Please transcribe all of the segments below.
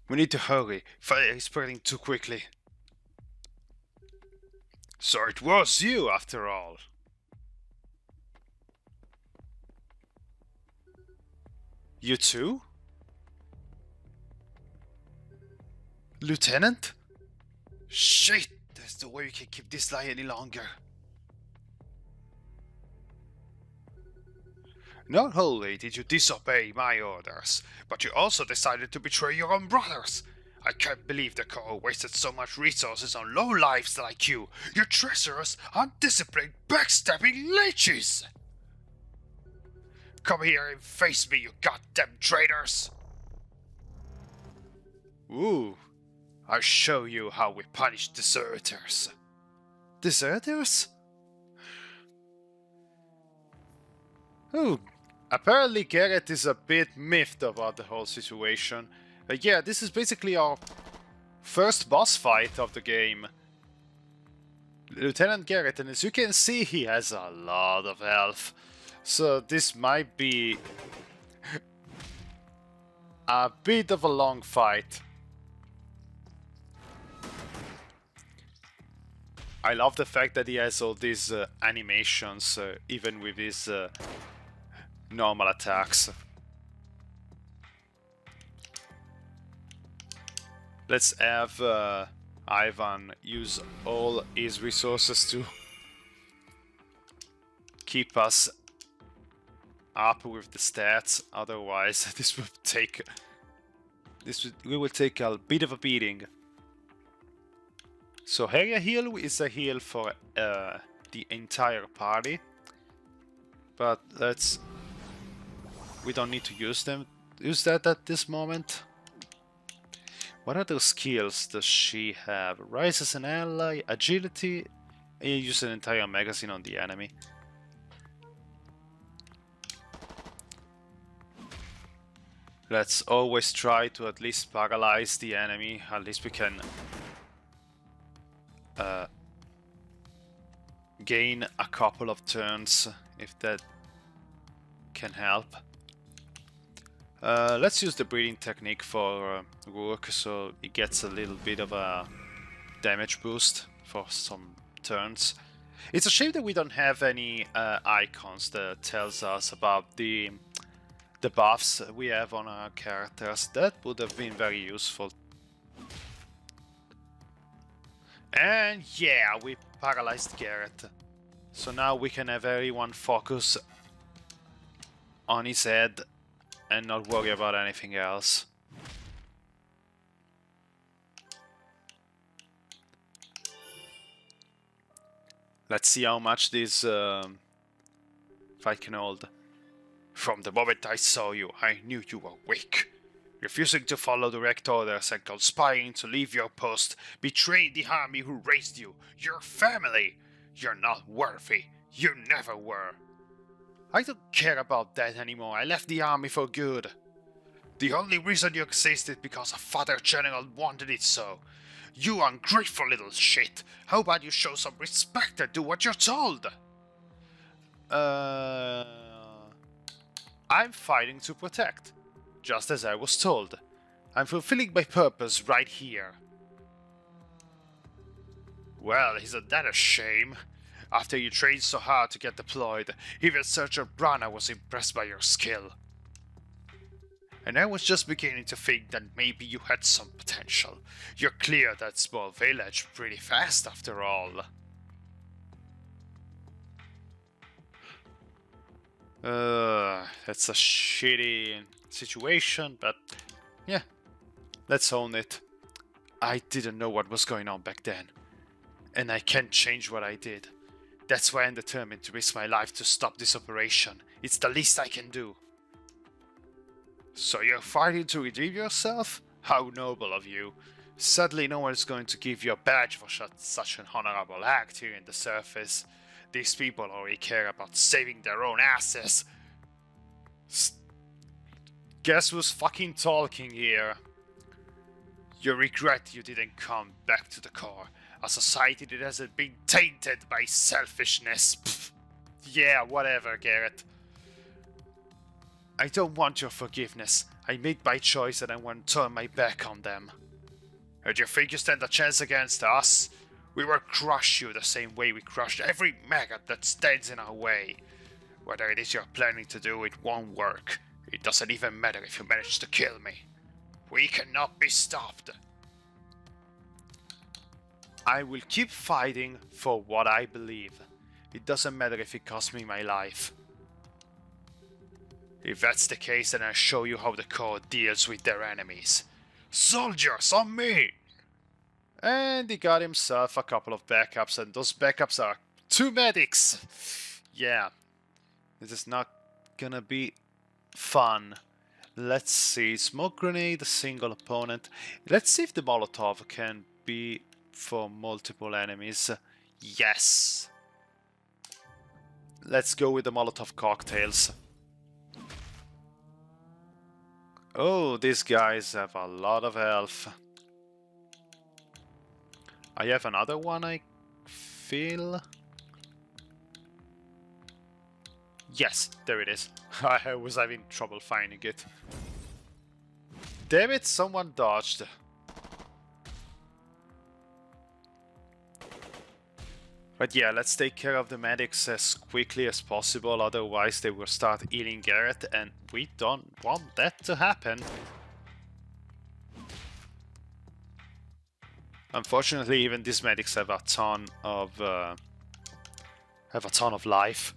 We need to hurry. Fire is spreading too quickly. So it was you, after all. You too? Lieutenant? Shit! There's no way we can keep this lie any longer. Not only did you disobey my orders, but you also decided to betray your own brothers. I can't believe the Corps wasted so much resources on lowlifes like you. You treacherous, undisciplined, backstabbing leeches! Come here and face me, you goddamn traitors! Ooh, I'll show you how we punish deserters. Deserters? Oh, apparently Gareth is a bit miffed about the whole situation. Yeah, this is basically our first boss fight of the game. Lieutenant Gareth, and as you can see, he has a lot of health. So this might be a bit of a long fight. I love the fact that he has all these animations, even with his normal attacks. Let's have Ivan use all his resources to keep us up with the stats. Otherwise, we will take a bit of a beating. So area heal is a heal for the entire party, but we don't need to use that at this moment. What other skills does she have? Rise as an ally, agility, and you use an entire magazine on the enemy. Let's always try to at least paralyze the enemy. At least we can gain a couple of turns, if that can help. Let's use the breathing technique for Rourke, so he gets a little bit of a damage boost for some turns. It's a shame that we don't have any icons that tells us about the buffs we have on our characters. That would have been very useful. And yeah, we paralyzed Gareth. So now we can have everyone focus on his head and not worry about anything else. Let's see how much this fight can hold. From the moment I saw you, I knew you were weak. Refusing to follow direct orders and conspiring to leave your post, betraying the army who raised you, your family. You're not worthy. You never were. I don't care about that anymore. I left the army for good. The only reason you exist is because a father general wanted it so. You ungrateful little shit. How about you show some respect and do what you're told? I'm fighting to protect, just as I was told. I'm fulfilling my purpose right here. Well, isn't that a shame? After you trained so hard to get deployed, even Sergeant Brana was impressed by your skill. And I was just beginning to think that maybe you had some potential. You cleared that small village pretty fast after all. That's a shitty situation, but yeah, let's own it. I didn't know what was going on back then, and I can't change what I did. That's why I'm determined to risk my life to stop this operation. It's the least I can do. So you're fighting to redeem yourself? How noble of you. Sadly, no one is going to give you a badge for such an honorable act here in the surface. These people only care about saving their own asses. Guess who's fucking talking here? You regret you didn't come back to the Corps. A society that hasn't been tainted by selfishness. Pfft. Yeah, whatever, Gareth. I don't want your forgiveness. I made my choice and I want to turn my back on them. And you think you stand a chance against us? We will crush you the same way we crushed every maggot that stands in our way. Whatever it is you're planning to do, it won't work. It doesn't even matter if you manage to kill me. We cannot be stopped. I will keep fighting for what I believe. It doesn't matter if it costs me my life. If that's the case, then I'll show you how the Corps deals with their enemies. Soldiers, on me! And he got himself a couple of backups, and those backups are 2 medics! Yeah, this is not gonna be fun. Let's see, smoke grenade, a single opponent. Let's see if the Molotov can be for multiple enemies. Yes! Let's go with the Molotov cocktails. Oh, these guys have a lot of health. I have another one, I feel. Yes, there it is. I was having trouble finding it. Damn it, someone dodged. But yeah, let's take care of the medics as quickly as possible, otherwise they will start eating Gareth, and we don't want that to happen. Unfortunately, even these medics have a ton of life.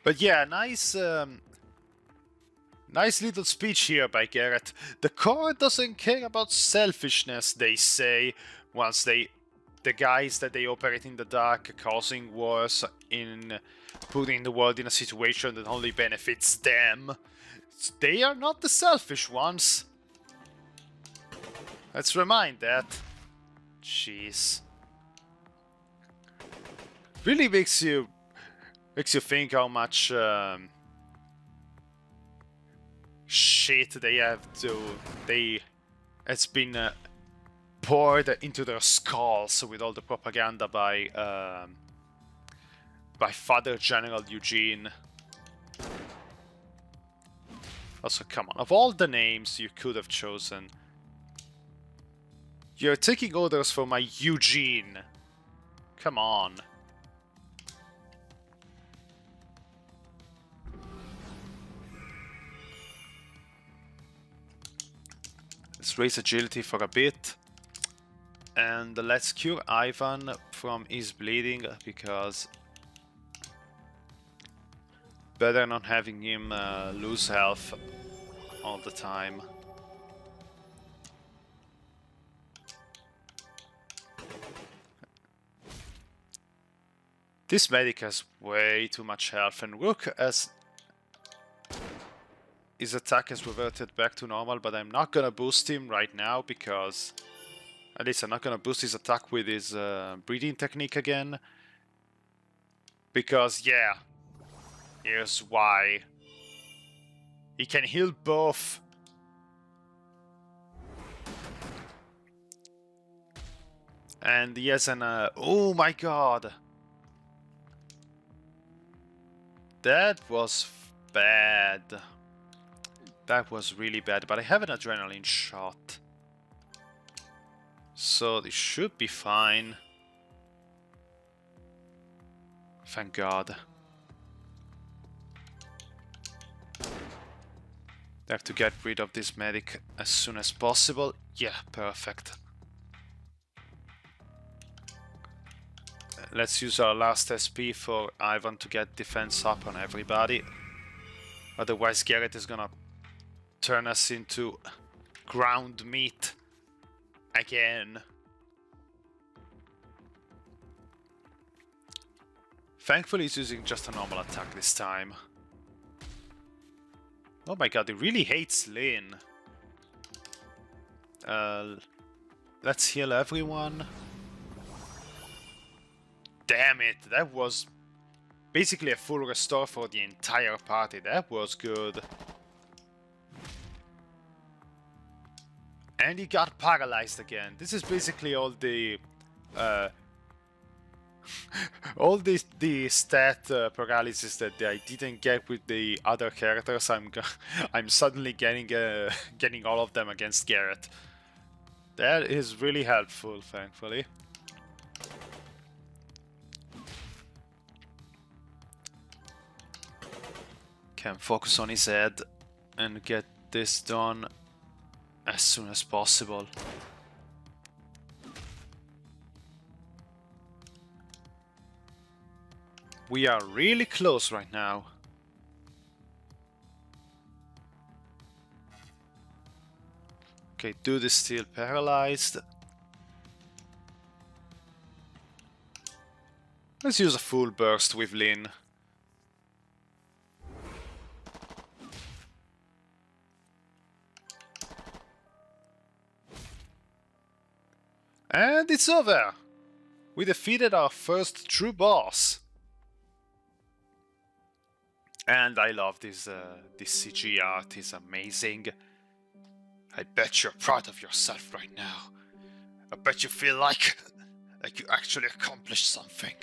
But yeah, nice little speech here by Gareth. The Corps doesn't care about selfishness, they say, once the guys that they operate in the dark, causing wars, in putting the world in a situation that only benefits them. They are not the selfish ones. Let's remind that. Jeez. Really makes you think how much shit it's been poured into their skulls with all the propaganda by Father General Eugene. Also, come on, of all the names you could have chosen, you're taking orders from my Eugene. Come on. Let's raise agility for a bit. And let's cure Ivan from his bleeding, because better not having him lose health all the time. This medic has way too much health, and Rourke has... his attack has reverted back to normal, but I'm not gonna boost him right now because... at least I'm not gonna boost his attack with his breathing technique again. Because, yeah, here's why. He can heal both. And he has an... oh my god! That was bad. That was really bad, but I have an adrenaline shot. So this should be fine. Thank God. I have to get rid of this medic as soon as possible. Yeah, perfect. Let's use our last SP for Ivan to get defense up on everybody. Otherwise Gareth is gonna turn us into ground meat again. Thankfully he's using just a normal attack this time. Oh my god, he really hates Lynn. Let's heal everyone. Damn it, that was basically a full restore for the entire party. That was good. And he got paralyzed again. This is basically all the All the stat paralysis that I didn't get with the other characters, I'm suddenly getting all of them against Gareth. That is really helpful, thankfully. Can focus on his head and get this done as soon as possible. We are really close right now. Okay, dude is still paralyzed. Let's use a full burst with Lynn. And it's over! We defeated our first true boss. And I love this CG art, is amazing. I bet you're proud of yourself right now. I bet you feel like you actually accomplished something.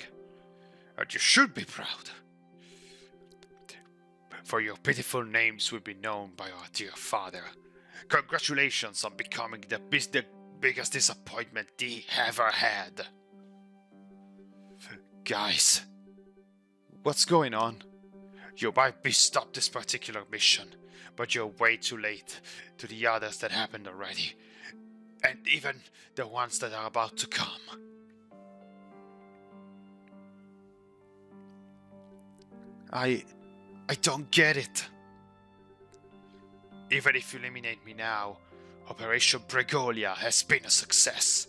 And you should be proud. For your pitiful names will be known by our dear father. Congratulations on becoming the biggest disappointment he ever had. Guys, what's going on? You might be stopped this particular mission, but you're way too late to the others that happened already, and even the ones that are about to come. I don't get it. Even if you eliminate me now, Operation Bregolia has been a success.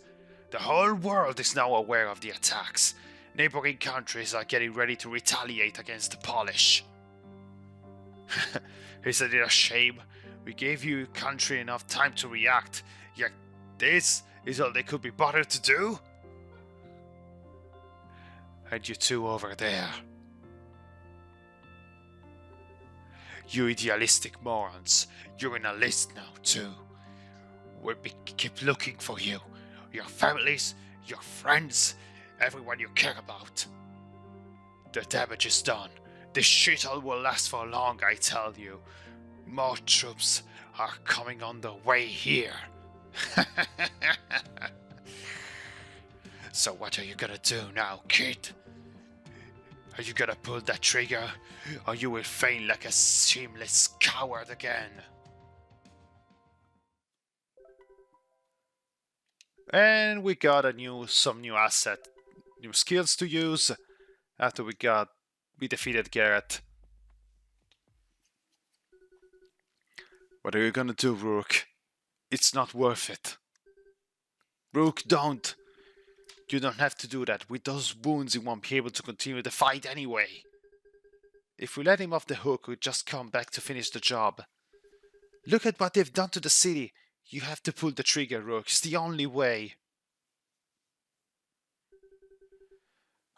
The whole world is now aware of the attacks. Neighboring countries are getting ready to retaliate against the Polish. Isn't it a shame? We gave your country enough time to react, yet this is all they could be bothered to do? And you two over there. You idealistic morons, you're in a list now too. We'll keep looking for you. Your families, your friends, everyone you care about. The damage is done. This shithole will last for long, I tell you. More troops are coming on the way here. So what are you gonna do now, kid? Are you gonna pull that trigger, or you will feign like a shameless coward again? And we got some new asset, new skills to use after we defeated Gareth. What are you gonna do, Rourke? It's not worth it. Rourke, don't! You don't have to do that. With those wounds, he won't be able to continue the fight anyway. If we let him off the hook, he'll just come back to finish the job. Look at what they've done to the city. You have to pull the trigger, Rourke. It's the only way.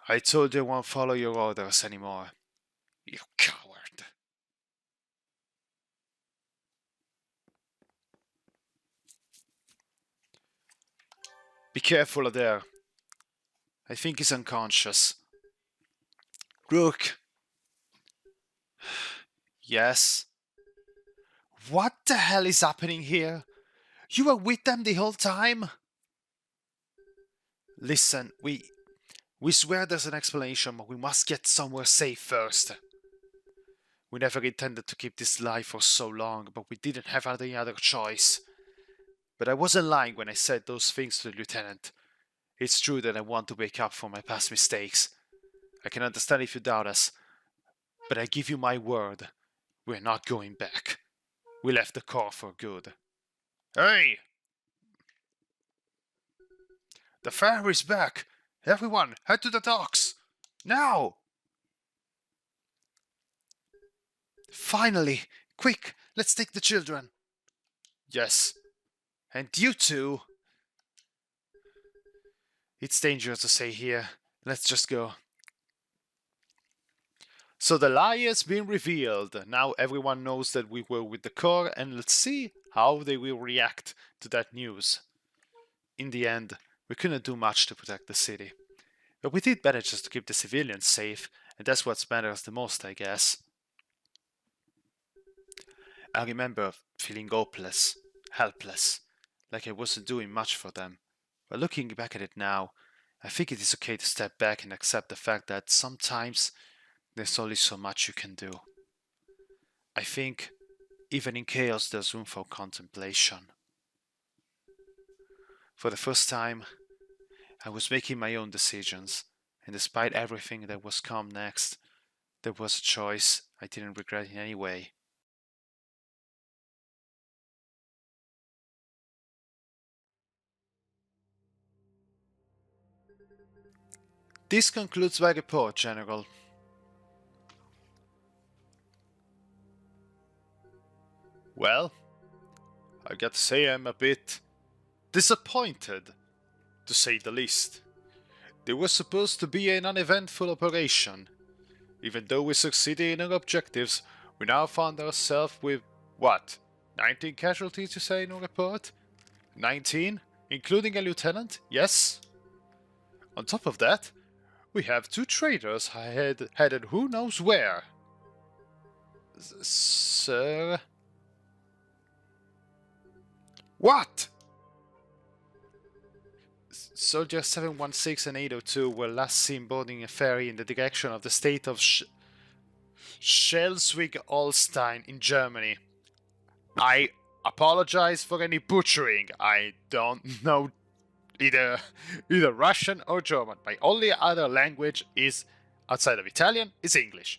I told you I won't follow your orders anymore. You coward. Be careful there. I think he's unconscious. Rourke. Yes? What the hell is happening here? You were with them the whole time? Listen, we swear there's an explanation, but we must get somewhere safe first. We never intended to keep this lie for so long, but we didn't have any other choice. But I wasn't lying when I said those things to the lieutenant. It's true that I want to wake up from my past mistakes. I can understand if you doubt us, but I give you my word, we're not going back. We left the Corps for good. Hey! The fire is back! Everyone, head to the docks! Now! Finally! Quick, let's take the children. Yes. And you two. It's dangerous to stay here. Let's just go. So the lie has been revealed. Now everyone knows that we were with the Corps, and let's see how they will react to that news. In the end, we couldn't do much to protect the city. But we did manage just to keep the civilians safe, and that's what matters the most, I guess. I remember feeling hopeless, helpless, like I wasn't doing much for them. But looking back at it now, I think it is okay to step back and accept the fact that sometimes there's only so much you can do. I think even in chaos there's room for contemplation. For the first time, I was making my own decisions, and despite everything that was come next, there was a choice I didn't regret in any way. This concludes my report, General. Well, I got to say I'm a bit disappointed, to say the least. It was supposed to be an uneventful operation. Even though we succeeded in our objectives, we now found ourselves with, what, 19 casualties you say in your report? 19? Including a lieutenant, yes? On top of that, we have 2 traitors headed who knows where. Sir? What? Soldier 716 and 802 were last seen boarding a ferry in the direction of the state of Schleswig-Holstein in Germany. I apologize for any butchering. I don't know either Russian or German. My only other language is, outside of Italian, is English.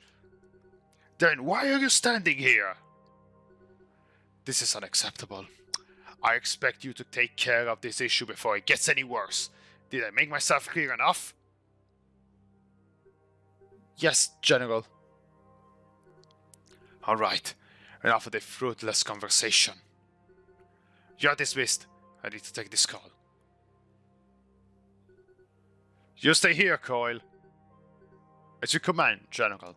Then why are you standing here? This is unacceptable. I expect you to take care of this issue before it gets any worse. Did I make myself clear enough? Yes, General. Alright, enough of the fruitless conversation. You're dismissed. I need to take this call. You stay here, Coyle. As you command, General.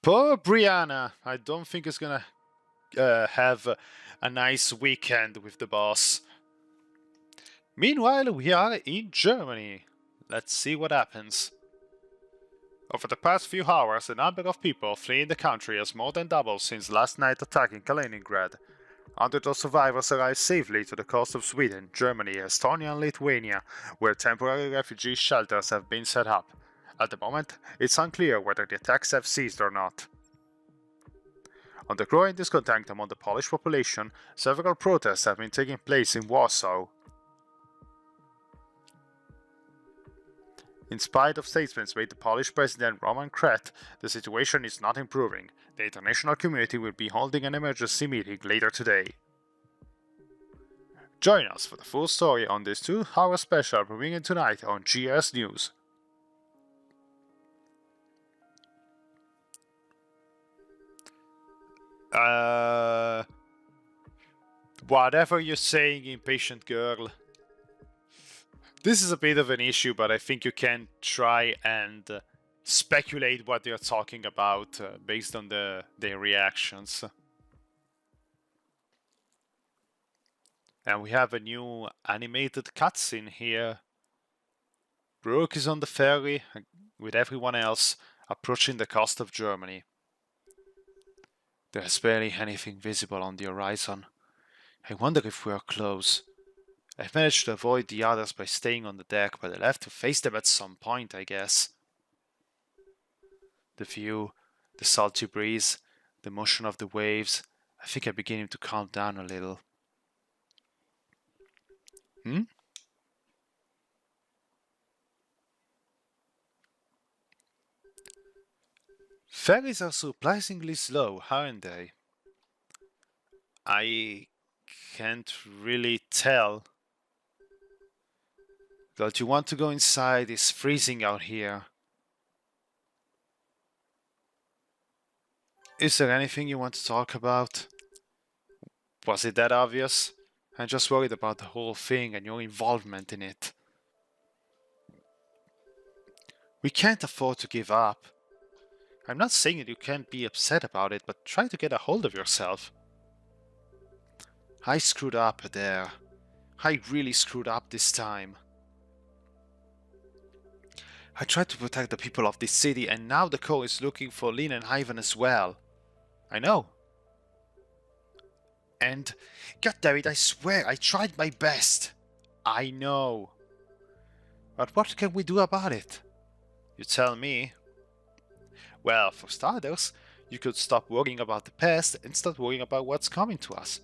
Poor Brianna. I don't think it's gonna have a nice weekend with the boss. Meanwhile, we are in Germany. Let's see what happens. Over the past few hours, the number of people fleeing the country has more than doubled since last night's attack in Kaliningrad. Hundreds of survivors arrived safely to the coast of Sweden, Germany, Estonia and Lithuania, where temporary refugee shelters have been set up. At the moment, it's unclear whether the attacks have ceased or not. On the growing discontent among the Polish population, several protests have been taking place in Warsaw. In spite of statements made by the Polish President Roman Kret, the situation is not improving. The international community will be holding an emergency meeting later today. Join us for the full story on this 2-hour special premiering tonight on GS News. Whatever you're saying, impatient girl. This is a bit of an issue, but I think you can try and speculate what they're talking about based on their reactions. And we have a new animated cutscene here. Rourke is on the ferry with everyone else, approaching the coast of Germany. There's barely anything visible on the horizon. I wonder if we're close. I've managed to avoid the others by staying on the deck, but I'll have to face them at some point, I guess. The view, the salty breeze, the motion of the waves, I think I'm beginning to calm down a little. Ferries are surprisingly slow, aren't they? I can't really tell. Don't you want to go inside? It's freezing out here. Is there anything you want to talk about? Was it that obvious? I'm just worried about the whole thing and your involvement in it. We can't afford to give up. I'm not saying that you can't be upset about it, but try to get a hold of yourself. I screwed up there. I really screwed up this time. I tried to protect the people of this city, and now the Corps is looking for Lynn and Ivan as well. I know. And, goddammit, I swear, I tried my best. I know. But what can we do about it? You tell me. Well, for starters, you could stop worrying about the past and start worrying about what's coming to us.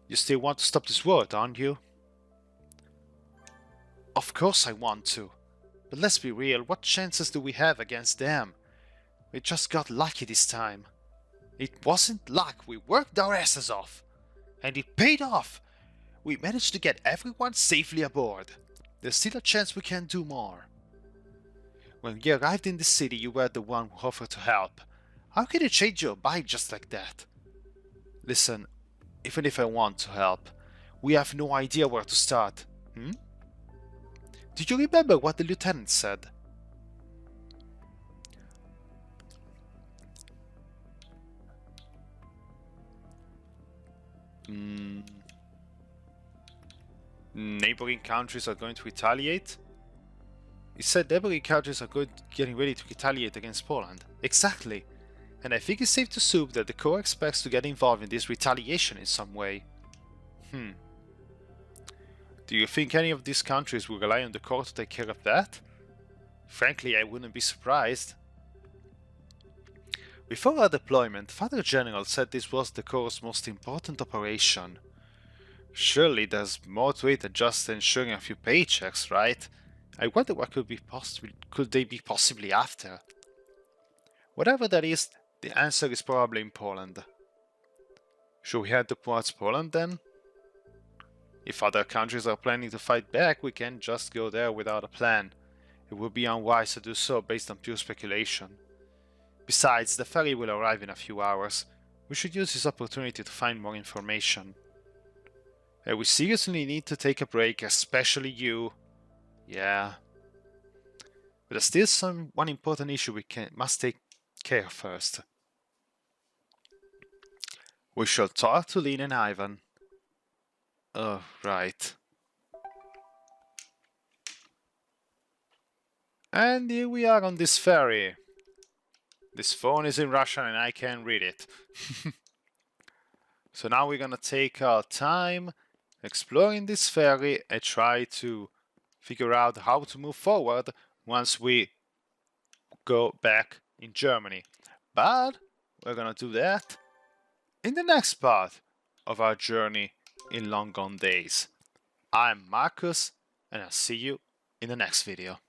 You still want to stop this war, don't you? Of course I want to. But let's be real, what chances do we have against them? We just got lucky this time. It wasn't luck, we worked our asses off. And it paid off. We managed to get everyone safely aboard. There's still a chance we can do more. When we arrived in the city, you were the one who offered to help. How can you change your mind just like that? Listen, even if I want to help, we have no idea where to start. Do you remember what the lieutenant said? Neighboring countries are going to retaliate? He said neighboring countries are getting ready to retaliate against Poland. Exactly. And I think it's safe to assume that the Corps expects to get involved in this retaliation in some way. Do you think any of these countries will rely on the Corps to take care of that? Frankly, I wouldn't be surprised. Before our deployment, Father General said this was the Corps' most important operation. Surely there's more to it than just ensuring a few paychecks, right? I wonder what could they be possibly after? Whatever that is, the answer is probably in Poland. Should we head towards Poland then? If other countries are planning to fight back, we can't just go there without a plan. It would be unwise to do so based on pure speculation. Besides, the ferry will arrive in a few hours. We should use this opportunity to find more information. We seriously need to take a break, especially you. Yeah. But there's still one important issue we must take care of first. We shall talk to Lynn and Ivan. Oh, right. And here we are on this ferry. This phone is in Russian and I can't read it. So now we're gonna take our time exploring this ferry and try to figure out how to move forward once we go back in Germany. But we're gonna do that in the next part of our journey in LongGoneDays. I'm Markus, and I'll see you in the next video.